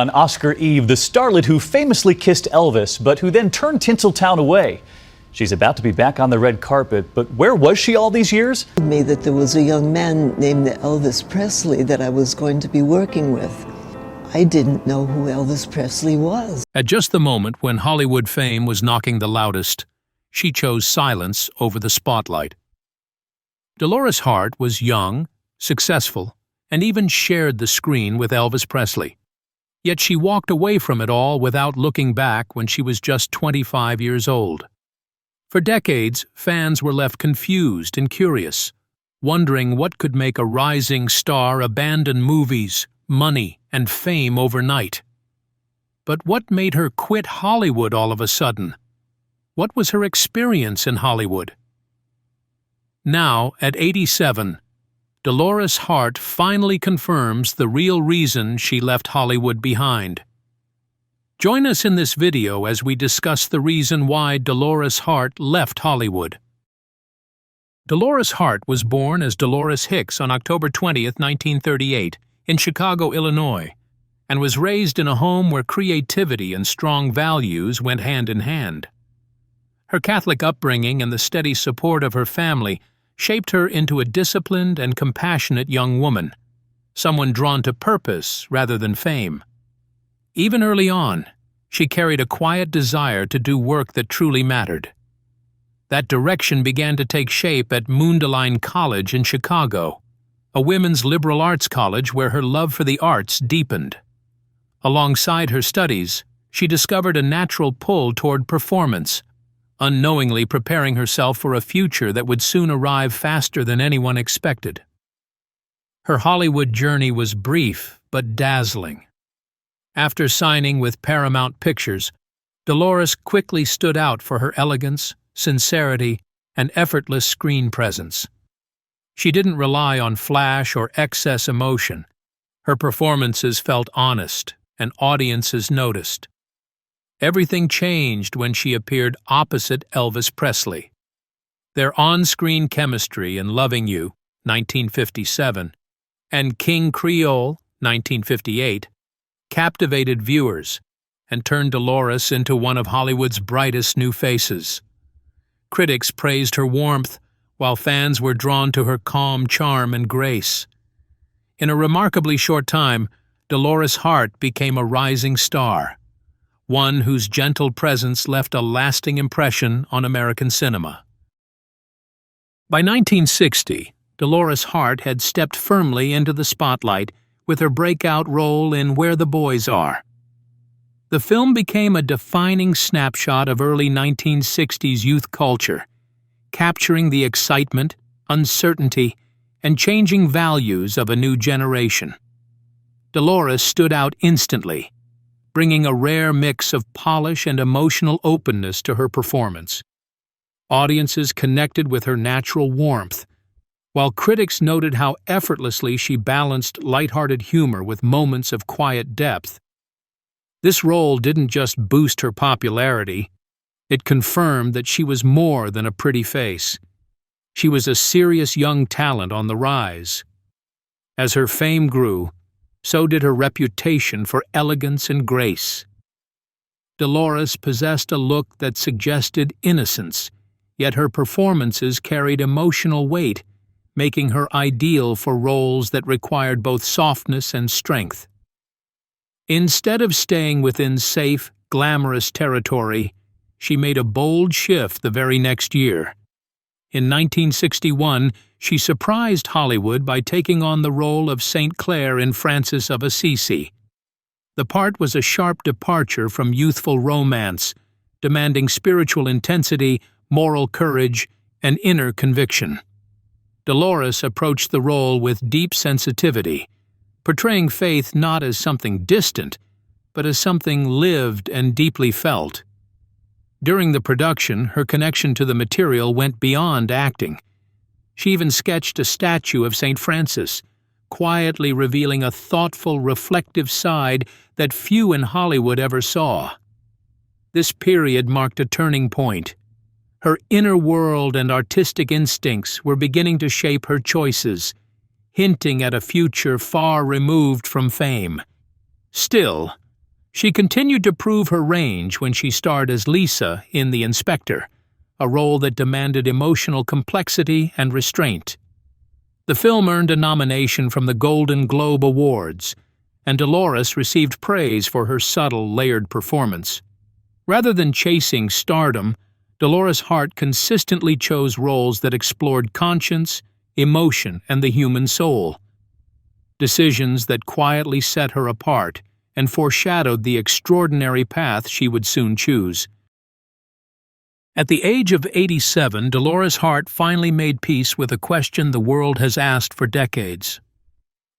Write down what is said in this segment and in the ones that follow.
On Oscar Eve, the starlet who famously kissed Elvis, but who then turned Tinseltown away. She's about to be back on the red carpet, but where was she all these years? Told me that there was a young man named Elvis Presley that I was going to be working with. I didn't know who Elvis Presley was. At just the moment when Hollywood fame was knocking the loudest, she chose silence over the spotlight. Dolores Hart was young, successful, and even shared the screen with Elvis Presley. Yet she walked away from it all without looking back when she was just 25 years old. For decades, fans were left confused and curious, wondering what could make a rising star abandon movies, money, and fame overnight. But what made her quit Hollywood all of a sudden? What was her experience in Hollywood? Now, at 87, Dolores Hart finally confirms the real reason she left Hollywood behind. Join us in this video as we discuss the reason why Dolores Hart left Hollywood. Dolores Hart was born as Dolores Hicks on October 20, 1938, in Chicago, Illinois, and was raised in a home where creativity and strong values went hand in hand. Her Catholic upbringing and the steady support of her family shaped her into a disciplined and compassionate young woman, someone drawn to purpose rather than fame. Even early on, she carried a quiet desire to do work that truly mattered. That direction began to take shape at Mundelein College in Chicago, a women's liberal arts college where her love for the arts deepened. Alongside her studies, she discovered a natural pull toward performance, unknowingly preparing herself for a future that would soon arrive faster than anyone expected. Her Hollywood journey was brief but dazzling. After signing with Paramount Pictures, Dolores quickly stood out for her elegance, sincerity, and effortless screen presence. She didn't rely on flash or excess emotion. Her performances felt honest, and audiences noticed. Everything changed when she appeared opposite Elvis Presley. Their on-screen chemistry in Loving You, 1957, and King Creole, 1958, captivated viewers and turned Dolores into one of Hollywood's brightest new faces. Critics praised her warmth, while fans were drawn to her calm charm and grace. In a remarkably short time, Dolores Hart became a rising star, one whose gentle presence left a lasting impression on American cinema. By 1960, Dolores Hart had stepped firmly into the spotlight with her breakout role in Where the Boys Are. The film became a defining snapshot of early 1960s youth culture, capturing the excitement, uncertainty, and changing values of a new generation. Dolores stood out instantly, bringing a rare mix of polish and emotional openness to her performance. Audiences connected with her natural warmth, while critics noted how effortlessly she balanced lighthearted humor with moments of quiet depth. This role didn't just boost her popularity, it confirmed that she was more than a pretty face. She was a serious young talent on the rise. As her fame grew, so did her reputation for elegance and grace. Dolores possessed a look that suggested innocence, yet her performances carried emotional weight, making her ideal for roles that required both softness and strength. Instead of staying within safe, glamorous territory, she made a bold shift the very next year. In 1961, she surprised Hollywood by taking on the role of St. Clair in Francis of Assisi. The part was a sharp departure from youthful romance, demanding spiritual intensity, moral courage, and inner conviction. Dolores approached the role with deep sensitivity, portraying faith not as something distant, but as something lived and deeply felt. During the production, her connection to the material went beyond acting. She even sketched a statue of St. Francis, quietly revealing a thoughtful, reflective side that few in Hollywood ever saw. This period marked a turning point. Her inner world and artistic instincts were beginning to shape her choices, hinting at a future far removed from fame. Still, She continued to prove her range when she starred as Lisa in The Inspector, a role that demanded emotional complexity and restraint. The film earned a nomination from the Golden Globe Awards, and Dolores received praise for her subtle, layered performance. Rather than chasing stardom, Dolores Hart consistently chose roles that explored conscience, emotion, and the human soul. Decisions that quietly set her apart and foreshadowed the extraordinary path she would soon choose. At the age of 87, Dolores Hart finally made peace with a question the world has asked for decades.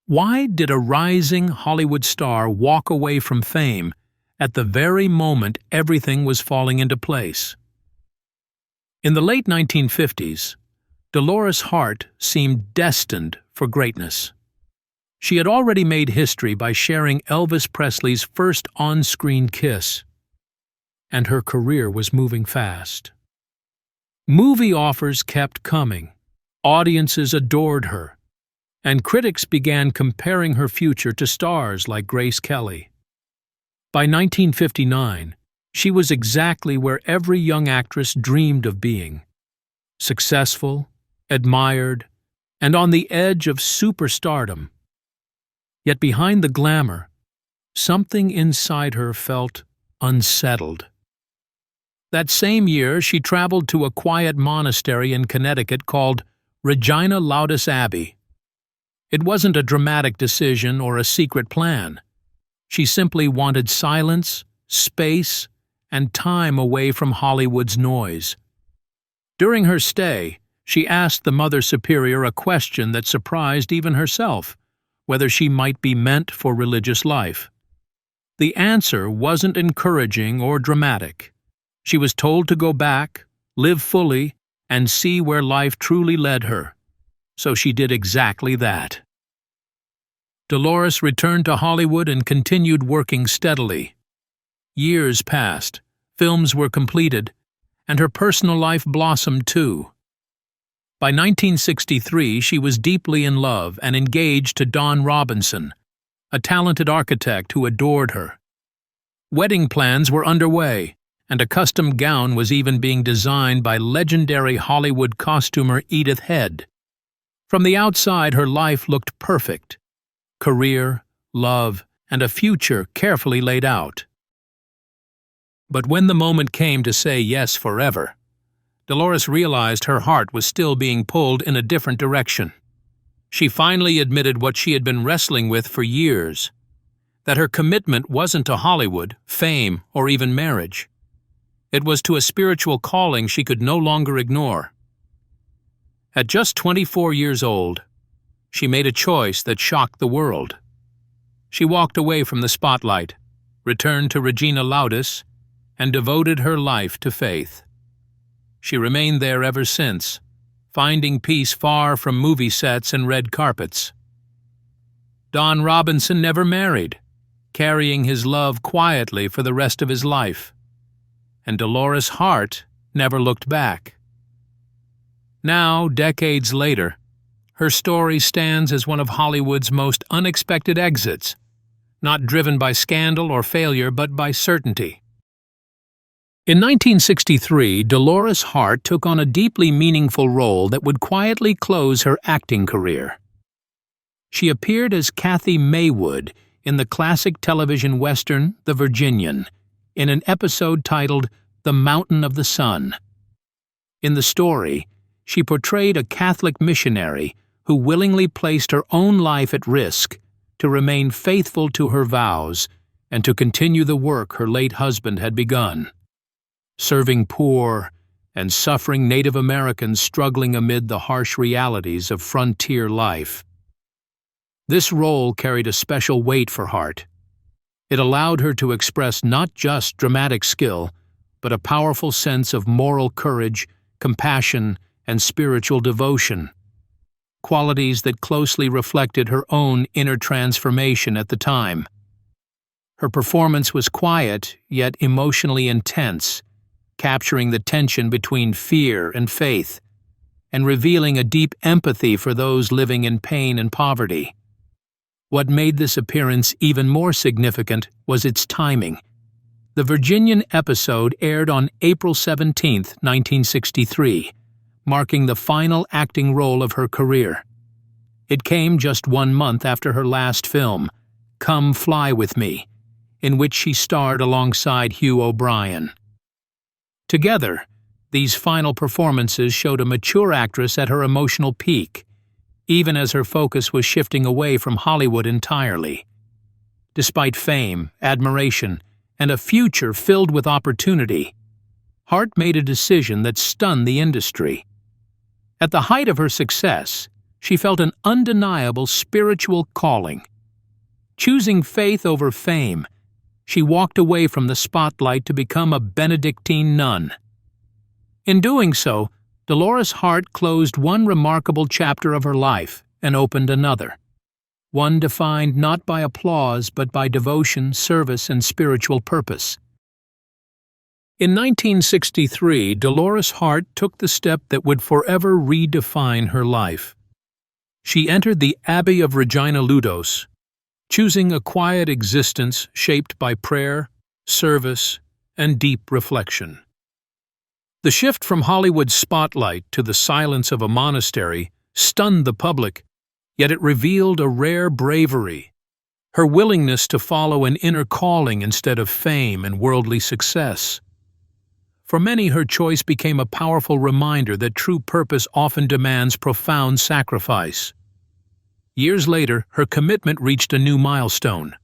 Why did a rising Hollywood star walk away from fame at the very moment everything was falling into place? In the late 1950s, Dolores Hart seemed destined for greatness. She had already made history by sharing Elvis Presley's first on-screen kiss, and her career was moving fast. Movie offers kept coming, audiences adored her, and critics began comparing her future to stars like Grace Kelly. By 1959, she was exactly where every young actress dreamed of being: successful, admired, and on the edge of superstardom. Yet behind the glamour, something inside her felt unsettled. That same year, she traveled to a quiet monastery in Connecticut called Regina Laudis Abbey. It wasn't a dramatic decision or a secret plan. She simply wanted silence, space, and time away from Hollywood's noise. During her stay, she asked the Mother Superior a question that surprised even herself: whether she might be meant for religious life. The answer wasn't encouraging or dramatic. She was told to go back, live fully, and see where life truly led her. So she did exactly that. Dolores returned to Hollywood and continued working steadily. Years passed, films were completed, and her personal life blossomed too. By 1963, she was deeply in love and engaged to Don Robinson, a talented architect who adored her. Wedding plans were underway, and a custom gown was even being designed by legendary Hollywood costumer Edith Head. From the outside, her life looked perfect: career, love, and a future carefully laid out. But when the moment came to say yes forever, Dolores realized her heart was still being pulled in a different direction. She finally admitted what she had been wrestling with for years: that her commitment wasn't to Hollywood, fame, or even marriage. It was to a spiritual calling she could no longer ignore. At just 24 years old, she made a choice that shocked the world. She walked away from the spotlight, returned to Regina Laudis, and devoted her life to faith. She remained there ever since, finding peace far from movie sets and red carpets. Don Robinson never married, carrying his love quietly for the rest of his life. And Dolores Hart never looked back. Now, decades later, her story stands as one of Hollywood's most unexpected exits, not driven by scandal or failure but by certainty. In 1963, Dolores Hart took on a deeply meaningful role that would quietly close her acting career. She appeared as Kathy Maywood in the classic television western The Virginian, in an episode titled The Mountain of the Sun. In the story, she portrayed a Catholic missionary who willingly placed her own life at risk to remain faithful to her vows and to continue the work her late husband had begun, serving poor and suffering Native Americans struggling amid the harsh realities of frontier life. This role carried a special weight for Hart. It allowed her to express not just dramatic skill, but a powerful sense of moral courage, compassion, and spiritual devotion, qualities that closely reflected her own inner transformation at the time. Her performance was quiet, yet emotionally intense, capturing the tension between fear and faith, and revealing a deep empathy for those living in pain and poverty. What made this appearance even more significant was its timing. The Virginian episode aired on April 17, 1963, marking the final acting role of her career. It came just 1 month after her last film, Come Fly With Me, in which she starred alongside Hugh O'Brian. Together, these final performances showed a mature actress at her emotional peak, even as her focus was shifting away from Hollywood entirely. Despite fame, admiration, and a future filled with opportunity, Hart made a decision that stunned the industry. At the height of her success, she felt an undeniable spiritual calling. Choosing faith over fame, she walked away from the spotlight to become a Benedictine nun. In doing so, Dolores Hart closed one remarkable chapter of her life and opened another, one defined not by applause but by devotion, service, and spiritual purpose. In 1963, Dolores Hart took the step that would forever redefine her life. She entered the Abbey of Regina Ludos, choosing a quiet existence shaped by prayer, service, and deep reflection. The shift from Hollywood's spotlight to the silence of a monastery stunned the public, yet it revealed a rare bravery, her willingness to follow an inner calling instead of fame and worldly success. For many, her choice became a powerful reminder that true purpose often demands profound sacrifice. Years later, her commitment reached a new milestone.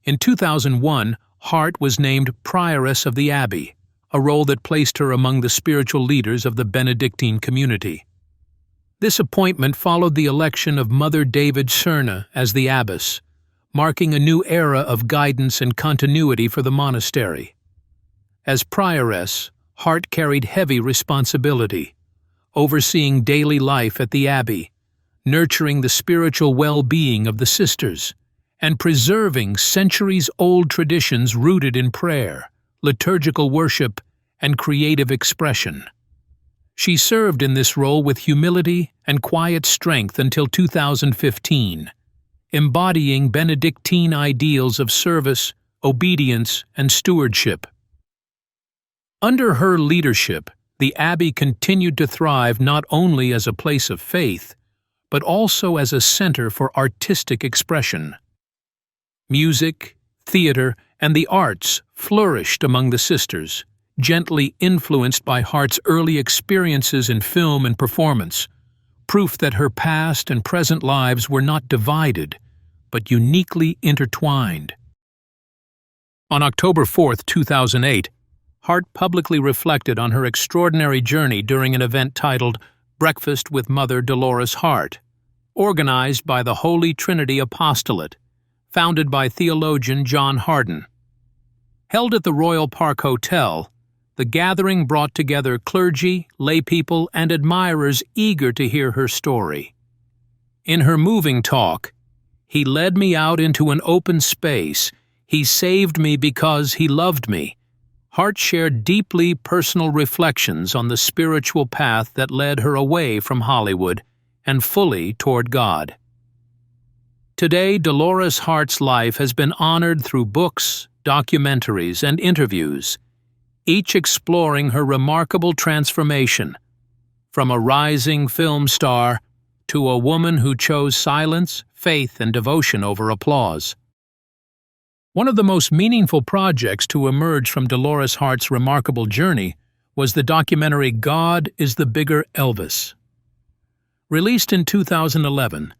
In 2001, Hart was named Prioress of the Abbey, a role that placed her among the spiritual leaders of the Benedictine community. This appointment followed the election of Mother David Cerna as the abbess, marking a new era of guidance and continuity for the monastery. As prioress, Hart carried heavy responsibility, overseeing daily life at the abbey, nurturing the spiritual well-being of the sisters, and preserving centuries-old traditions rooted in prayer, liturgical worship, and creative expression. She served in this role with humility and quiet strength until 2015, embodying Benedictine ideals of service, obedience, and stewardship. Under her leadership, the Abbey continued to thrive not only as a place of faith, but also as a center for artistic expression. Music, theater, and the arts flourished among the sisters, gently influenced by Hart's early experiences in film and performance, proof that her past and present lives were not divided, but uniquely intertwined. On October 4, 2008, Hart publicly reflected on her extraordinary journey during an event titled Breakfast with Mother Dolores Hart, organized by the Holy Trinity Apostolate, founded by theologian John Hardin. Held at the Royal Park Hotel, the gathering brought together clergy, laypeople, and admirers eager to hear her story. In her moving talk, "He led me out into an open space. He saved me because he loved me," Hart shared deeply personal reflections on the spiritual path that led her away from Hollywood and fully toward God. Today, Dolores Hart's life has been honored through books, documentaries, and interviews, each exploring her remarkable transformation, from a rising film star to a woman who chose silence, faith, and devotion over applause. One of the most meaningful projects to emerge from Dolores Hart's remarkable journey was the documentary God is the Bigger Elvis. Released in 2011,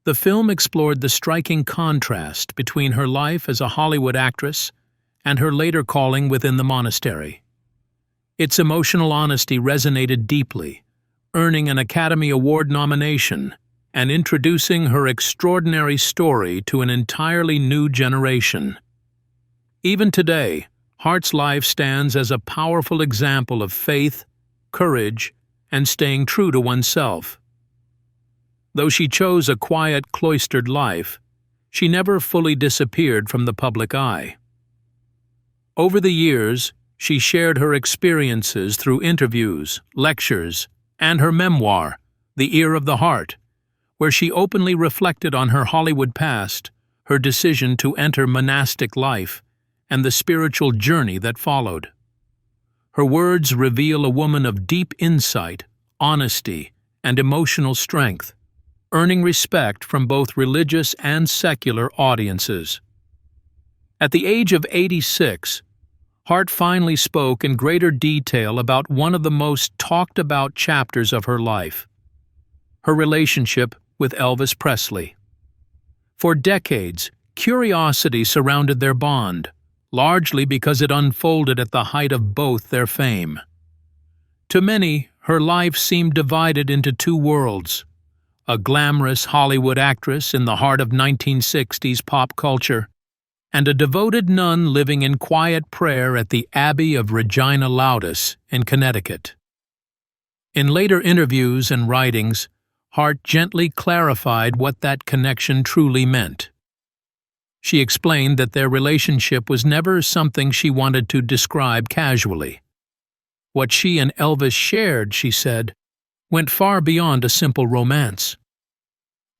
the film explored the striking contrast between her life as a Hollywood actress and her later calling within the monastery. Its emotional honesty resonated deeply, earning an Academy Award nomination and introducing her extraordinary story to an entirely new generation. Even today, Hart's life stands as a powerful example of faith, courage, and staying true to oneself. Though she chose a quiet, cloistered life, she never fully disappeared from the public eye. Over the years, she shared her experiences through interviews, lectures, and her memoir, The Ear of the Heart, where she openly reflected on her Hollywood past, her decision to enter monastic life, and the spiritual journey that followed. Her words reveal a woman of deep insight, honesty, and emotional strength, earning respect from both religious and secular audiences. At the age of 86, Hart finally spoke in greater detail about one of the most talked-about chapters of her life, her relationship with Elvis Presley. For decades, curiosity surrounded their bond, largely because it unfolded at the height of both their fame. To many, her life seemed divided into two worlds: a glamorous Hollywood actress in the heart of 1960s pop culture, and a devoted nun living in quiet prayer at the Abbey of Regina Laudis in Connecticut. In later interviews and writings, Hart gently clarified what that connection truly meant. She explained that their relationship was never something she wanted to describe casually. What she and Elvis shared, she said, went far beyond a simple romance.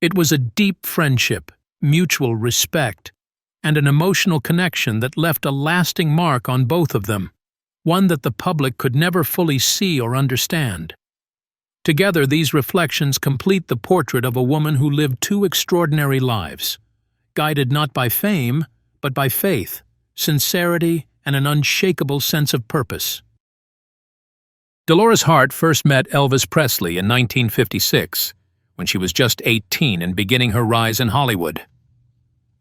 It was a deep friendship, mutual respect, and an emotional connection that left a lasting mark on both of them, one that the public could never fully see or understand. Together, these reflections complete the portrait of a woman who lived two extraordinary lives, guided not by fame, but by faith, sincerity, and an unshakable sense of purpose. Dolores Hart first met Elvis Presley in 1956, when she was just 18 and beginning her rise in Hollywood.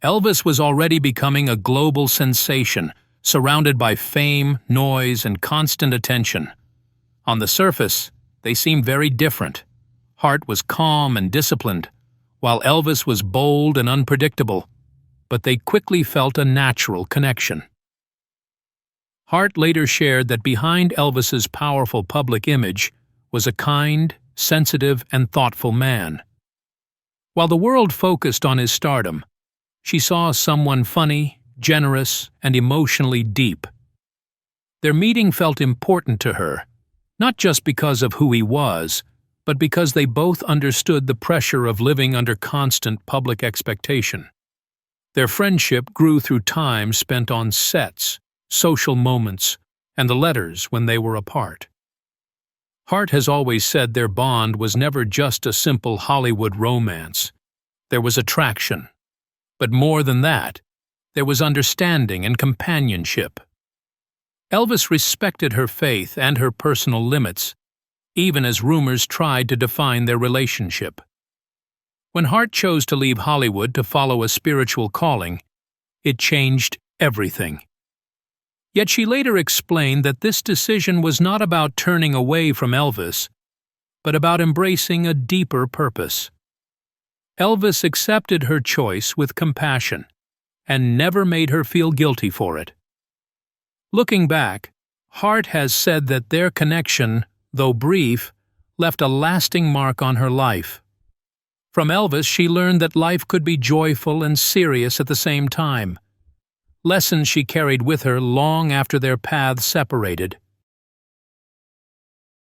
Elvis was already becoming a global sensation, surrounded by fame, noise, and constant attention. On the surface, they seemed very different. Hart was calm and disciplined, while Elvis was bold and unpredictable, but they quickly felt a natural connection. Hart later shared that behind Elvis's powerful public image was a kind, sensitive, and thoughtful man. While the world focused on his stardom, she saw someone funny, generous, and emotionally deep. Their meeting felt important to her, not just because of who he was, but because they both understood the pressure of living under constant public expectation. Their friendship grew through time spent on sets, social moments, and the letters when they were apart. Hart has always said their bond was never just a simple Hollywood romance. There was attraction. But more than that, there was understanding and companionship. Elvis respected her faith and her personal limits, even as rumors tried to define their relationship. When Hart chose to leave Hollywood to follow a spiritual calling, it changed everything. Yet she later explained that this decision was not about turning away from Elvis, but about embracing a deeper purpose. Elvis accepted her choice with compassion and never made her feel guilty for it. Looking back, Hart has said that their connection, though brief, left a lasting mark on her life. From Elvis, she learned that life could be joyful and serious at the same time, lessons she carried with her long after their paths separated.